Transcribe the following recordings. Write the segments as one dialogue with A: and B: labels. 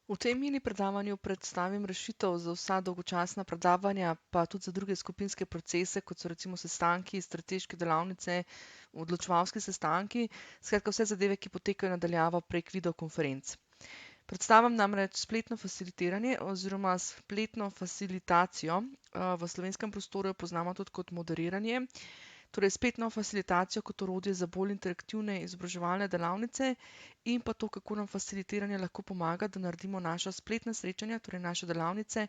A: V tem mini predavanju predstavim rešitev za vsa dolgočasna predavanja, pa tudi za druge skupinske procese, kot so recimo sestanki, strateške delavnice, odločevalski sestanki, skratka vse zadeve, ki potekajo na daljavo prek videokonferenc. Predstavim namreč spletno facilitiranje oziroma spletno facilitacijo, v slovenskem prostoru jo poznamo tudi kot moderiranje. Torej spletno facilitacijo kot orodje za bolj interaktivne izobraževalne delavnice in pa to, kako nam facilitiranje lahko pomaga, da naredimo naša spletna srečanja, torej naše delavnice,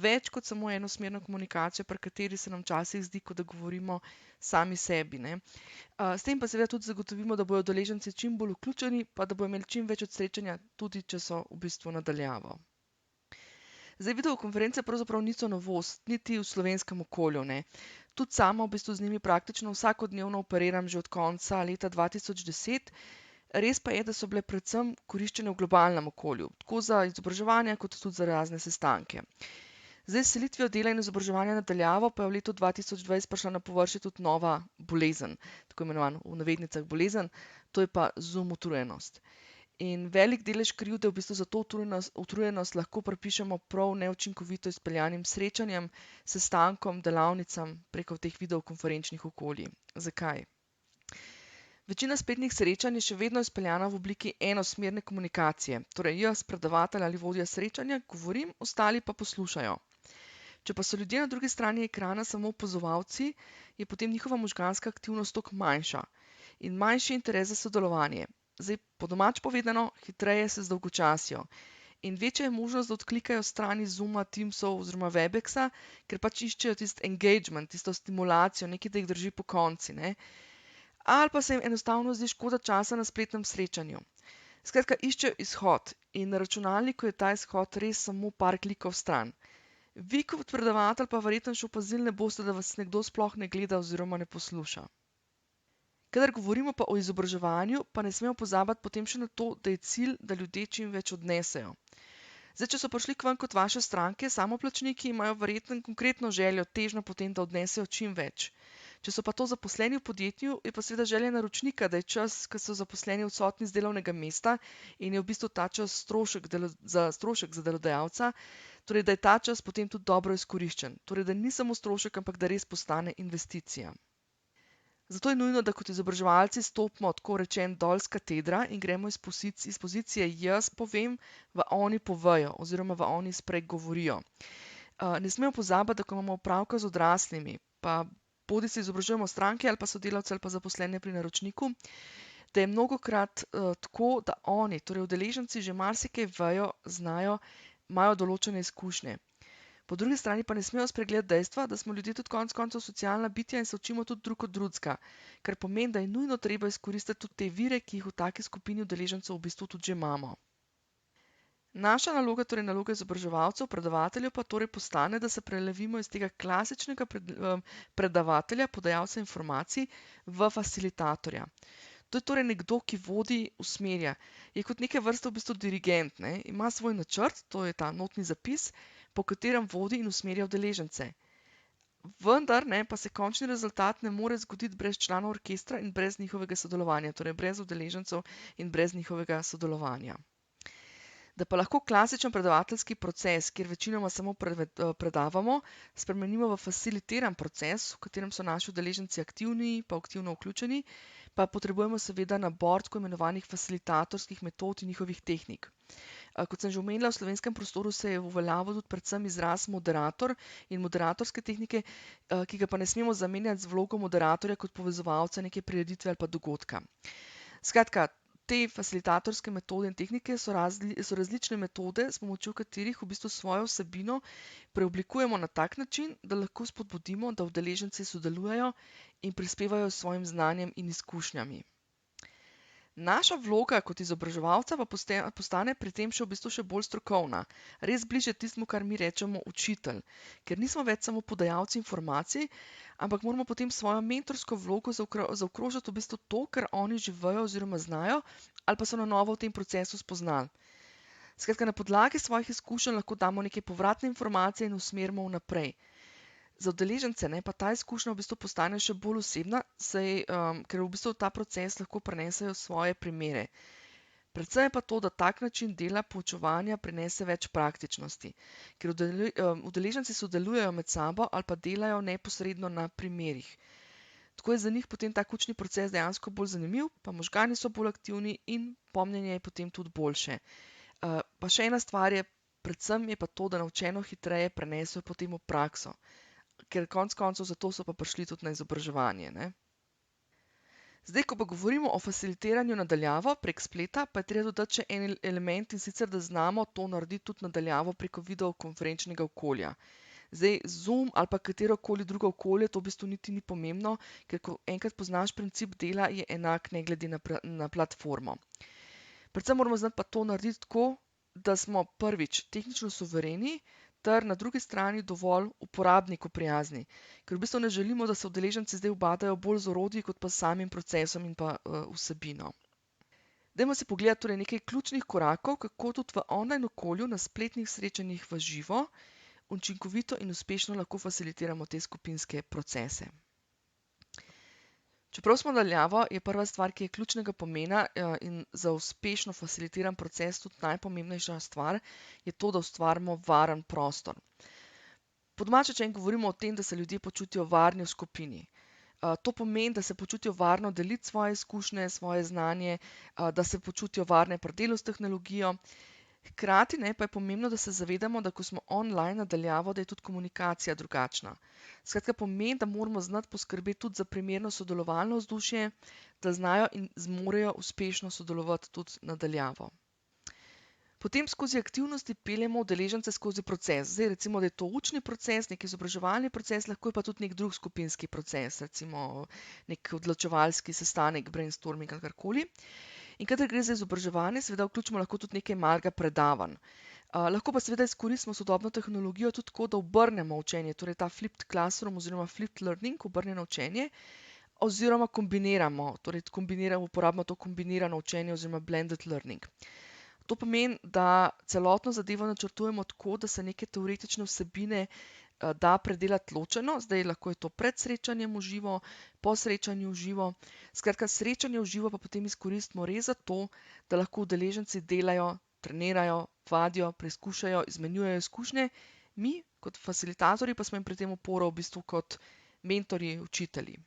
A: več kot samo enosmerno komunikacijo, pri kateri se nam včasih zdi, kot da govorimo sami sebi, ne. S tem pa seveda tudi zagotovimo, da bodo udeleženci čim bolj vključeni, pa da bodo imeli čim več od srečanja, tudi če so v bistvu na daljavo. Zdaj, videokonference pravzaprav niso novost, niti v slovenskem okolju, ne. Tudi sama v bistvu z njimi praktično vsakodnevno operiram že od konca leta 2010. Res pa je, da so bile predvsem koriščene v globalnem okolju, tako za izobraževanje kot tudi za razne sestanke. Zdaj, s selitvijo dela in izobraževanja na daljavo pa je v letu 2020 prišla na površje tudi nova bolezen, tako imenovan v navednicah bolezen, to je pa Zoom utrujenost. In velik delež krivde v bistvu za to utrujenost lahko pripišemo prav neučinkovito izpeljanim srečanjem, sestankom, delavnicam preko teh videokonferenčnih okolij. Zakaj? Večina spletnih srečanj je še vedno izpeljana v obliki enosmerne komunikacije. Torej jaz, predavatelj ali vodja srečanja, govorim, ostali pa poslušajo. Če pa so ljudje na drugi strani ekrana samo opazovalci, je potem njihova možganska aktivnost toliko manjša in manjši interes za sodelovanje. Zdaj, po domač povedano, hitreje se zdolgočasijo in večja je možnost, da odklikajo stran iz Zooma, Teamsov oziroma Webexa, ker pač iščejo tisti engagement, tisto stimulacijo, nekaj, da jih drži pokonci, ne. Ali pa se jim enostavno zdi škoda časa na spletnem srečanju. Skratka, iščejo izhod in na računalniku je ta izhod res samo par klikov stran. Vi kot predavatelj pa verjetno še opazili ne boste, da vas nekdo sploh ne gleda oziroma ne posluša. Kadar govorimo pa o izobraževanju, pa ne smemo pozabiti potem še na to, da je cilj, da ljudje čim več odnesejo. Zdaj, če so prišli k vam kot vaše stranke, samoplačniki imajo verjetno konkretno željo, težnjo potem, da odnesejo čim več. Če so pa to zaposleni v podjetju, je pa seveda želja naročnika, da je čas, ko so zaposleni odsotni z delovnega mesta in je v bistvu ta čas strošek za delodajalca, torej da je ta čas potem tudi dobro izkoriščen. Torej, da ni samo strošek, ampak da res postane investicija. Zato je nujno, da kot izobraževalci stopimo tako rečen dol s katedra in gremo iz pozicije jaz povem, v oni povejo oziroma v oni spregovorijo. Ne smemo pozabiti, da ko imamo opravka z odraslimi, pa bodisi izobražujemo stranke ali pa sodelavce ali pa zaposlene pri naročniku, da je mnogokrat tako, da oni, torej udeleženci, že marsikaj vejo, znajo, imajo določene izkušnje. Po drugi strani pa ne smemo spregledati dejstva, da smo ljudje tudi konec koncev socialna bitja in se učimo tudi drug od drugega, kar pomeni, da je nujno treba izkoristiti tudi te vire, ki jih v taki skupini udeležencev v bistvu tudi že imamo. Naša naloga, torej naloga izobraževalcev, predavateljev pa torej postane, da se prelevimo iz tega klasičnega predavatelja, podajalca informacij, v facilitatorja. To je torej nekdo, ki vodi, usmerja. Je kot neke vrste v bistvu dirigent, ne? Ima svoj načrt, to je ta notni zapis, po katerem vodi in usmerja udeležence. Vendar ne, pa se končni rezultat ne more zgoditi brez članov orkestra in brez njihovega sodelovanja, torej brez udeležencev in brez njihovega sodelovanja. Da pa lahko klasičen predavateljski proces, kjer večinoma samo predavamo, spremenimo v facilitiran proces, v katerem so naši udeleženci aktivni, pa aktivno vključeni, pa potrebujemo seveda nabor tako imenovanih facilitatorskih metod in njihovih tehnik. Kot sem že omenila, v slovenskem prostoru se je uveljavil tudi predvsem izraz moderator in moderatorske tehnike, ki ga pa ne smemo zamenjati z vlogo moderatorja kot povezovalca neke prireditve ali pa dogodka. Skratka, te facilitatorske metode in tehnike so različne metode, s pomočjo katerih v bistvu svojo vsebino preoblikujemo na tak način, da lahko spodbudimo, da udeleženci sodelujejo in prispevajo s svojim znanjem in izkušnjami. Naša vloga kot izobraževalca pa postane pri tem še v bistvu še bolj strokovna, res bližje tistemu, kar mi rečemo učitelj, ker nismo več samo podajalci informacij, ampak moramo potem svojo mentorsko vlogo zaokrožiti v bistvu to, kar oni že vejo oziroma znajo ali pa so na novo v tem procesu spoznali. Skratka, na podlagi svojih izkušenj lahko damo neke povratne informacije in usmerimo vnaprej. Za udeležence pa ta izkušnja v bistvu postane še bolj osebna, ker v bistvu ta proces lahko prenesejo svoje primere. Predvsem je pa to, da tak način dela poučevanja prinese več praktičnosti, ker udeleženci sodelujejo med sabo ali pa delajo neposredno na primerih. Tako je za njih potem ta učni proces dejansko bolj zanimiv, pa možgani so bolj aktivni in pomnjenje je potem tudi boljše. Pa še ena stvar je, predvsem je pa to, da naučeno hitreje prenesejo potem v prakso, ker konec koncev zato so pa prišli tudi na izobraževanje, ne. Zdaj, ko pa govorimo o facilitiranju na daljavo prek spleta, pa je treba dodati še en element, in sicer, da znamo to narediti tudi na daljavo preko videokonferenčnega okolja. Zdaj, Zoom ali pa katerokoli drugo okolje, to v bistvu niti ni pomembno, ker ko enkrat poznaš princip dela, je enak ne glede na platformo. Predvsem moramo znati pa to narediti tako, da smo prvič tehnično suvereni, ter na drugi strani dovolj uporabniku prijazni. Ker v bistvu ne želimo, da se udeleženci zdaj ubadajo bolj z orodji, kot pa s samim procesom in pa vsebino. Dajmo si pogledati torej nekaj ključnih korakov, kako tudi v online okolju na spletnih srečanjih v živo učinkovito in uspešno lahko facilitiramo te skupinske procese. Čeprav smo daljavo, je prva stvar, ki je ključnega pomena in za uspešno facilitiran proces tudi najpomembnejša stvar, je to, da ustvarimo varen prostor. Po domače, če govorimo o tem, da se ljudje počutijo varni v skupini. To pomeni, da se počutijo varno deliti svoje izkušnje, svoje znanje, da se počutijo varne pri delu s tehnologijo. Hkrati pa je pomembno, da se zavedamo, da ko smo online na daljavo, da je tudi komunikacija drugačna. Skratka, pomeni, da moramo znati poskrbeti tudi za primerno sodelovalno vzdušje, da znajo in zmorejo uspešno sodelovati tudi na daljavo. Potem skozi aktivnosti peljemo udeležence skozi proces. Zdaj recimo, da je to učni proces, nek izobraževalni proces, lahko je pa tudi nek drug skupinski proces, recimo nek odločevalski sestanek, brainstorming ali karkoli. In kadar gre za izobraževanje, seveda vključimo lahko tudi nekaj malega predavanj. Lahko pa seveda izkoristimo sodobno tehnologijo tudi tako, da obrnemo učenje, torej ta flipped classroom oziroma flipped learning, obrnjeno učenje, oziroma kombiniramo, torej uporabimo to kombinirano učenje oziroma blended learning. To pomeni, da celotno zadevo načrtujemo tako, da se neke teoretične vsebine da predelati ločeno. Zdaj lahko je to pred srečanjem v živo, po srečanju v živo. Skratka, srečanje v živo pa potem izkoristimo res zato, da lahko udeleženci delajo, trenirajo, vadijo, preizkušajo, izmenjujejo izkušnje. Mi, kot facilitatorji, pa smo jim pri tem oporo v bistvu kot mentorji, učitelji.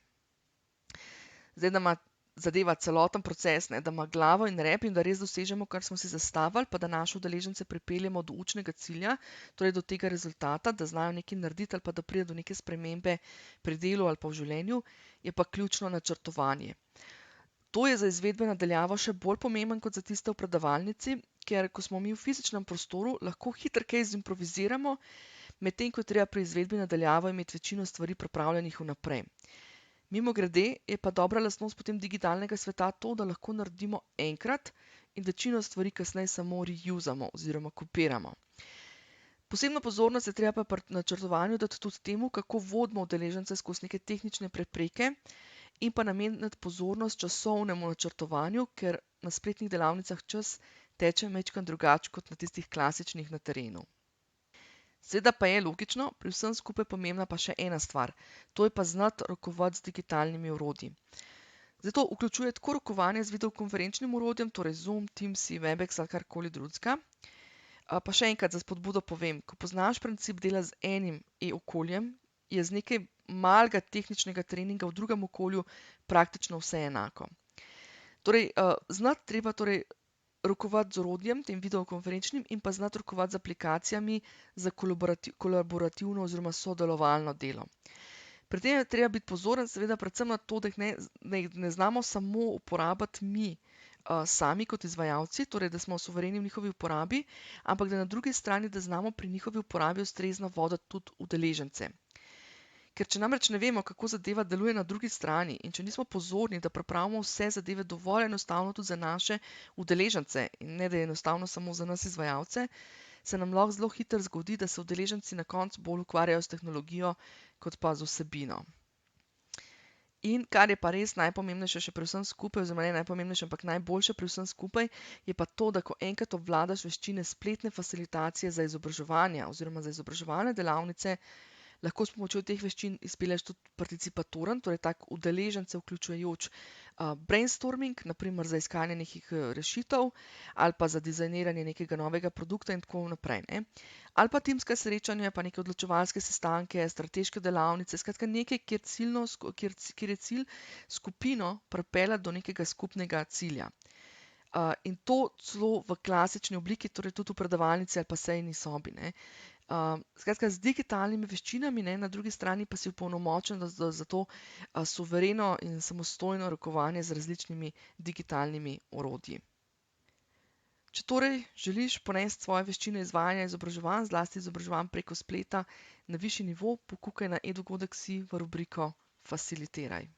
A: Zdaj, da ima zadeva celoten proces, da ima glavo in rep in da res dosežemo, kar smo si zastavili, pa da naše udeležence pripeljemo do učnega cilja, torej do tega rezultata, da znajo nekaj narediti ali pa da pride do neke spremembe pri delu ali pa v življenju, je pa ključno načrtovanje. To je za izvedbe na daljavo še bolj pomemben kot za tiste v predavalnici, ker ko smo mi v fizičnem prostoru, lahko hitro kaj zimproviziramo, medtem ko je treba pri izvedbi na daljavo imeti večino stvari pripravljenih vnaprej. Mimogrede je pa dobra lastnost potem digitalnega sveta to, da lahko naredimo enkrat in večino stvari kasneje samo reusamo oziroma kopiramo. Posebno pozornost je treba pa pri načrtovanju dati tudi temu, kako vodimo udeležence skozi neke tehnične prepreke in pa nameniti pozornost časovnemu načrtovanju, ker na spletnih delavnicah čas teče majčkeno drugače kot na tistih klasičnih na terenu. Seveda pa je logično, pri vsem skupaj pomembna pa še ena stvar, to je pa znati rokovati z digitalnimi orodji. Zato vključuje tako rokovanje z videokonferenčnim orodjem, torej Zoom, Teams, Webex ali karkoli drugega. Pa še enkrat za spodbudo povem, ko poznaš princip dela z enim e-okoljem, je z nekaj malega tehničnega treninga v drugem okolju praktično vse enako. Torej, znati treba rokovati z orodjem, tem videokonferenčnim, in pa znati rokovati z aplikacijami za kolaborativno oziroma sodelovalno delo. Pri tem je treba biti pozoren seveda predvsem na to, da jih ne znamo samo uporabiti mi sami kot izvajalci, torej da smo suvereni v njihovi uporabi, ampak da na drugi strani, da znamo pri njihovi uporabi ustrezno voditi tudi udeležence. Ker če namreč ne vemo, kako zadeva deluje na drugi strani in če nismo pozorni, da pripravimo vse zadeve dovolj enostavno tudi za naše udeležence in ne da je enostavno samo za nas izvajalce, se nam lahko zelo hitro zgodi, da se udeleženci na koncu bolj ukvarjajo s tehnologijo kot pa z vsebino. In kar je pa res najpomembnejše še pri vsem skupaj, oziroma ne najpomembnejše, ampak najboljše pri vsem skupaj, je pa to, da ko enkrat obvladaš veščine spletne facilitacije za izobraževanja oziroma za izobraževalne delavnice, Lahko s pomočjo teh veščin izpelješ tudi participatoren, torej tak udeležence vključujoč brainstorming, naprimer za iskanje nekih rešitev ali pa za dizajniranje nekega novega produkta in tako naprej, ne. Ali pa timska srečanja, pa neke odločevalske sestanke, strateške delavnice, skratka nekaj, kjer je cilj skupino pripeljati do nekega skupnega cilja. In to celo v klasični obliki, torej tudi v predavalnici ali pa sejni sobi, ne. Skratka, z digitalnimi veščinami, ne, na drugi strani pa si opolnomočen za to suvereno in samostojno rokovanje z različnimi digitalnimi orodji. Če torej želiš ponesti svoje veščine izvajanja izobraževanj, zlasti izobraževanj preko spleta na višji nivo, pokukaj na Edugodek.si v rubriko Facilitiraj.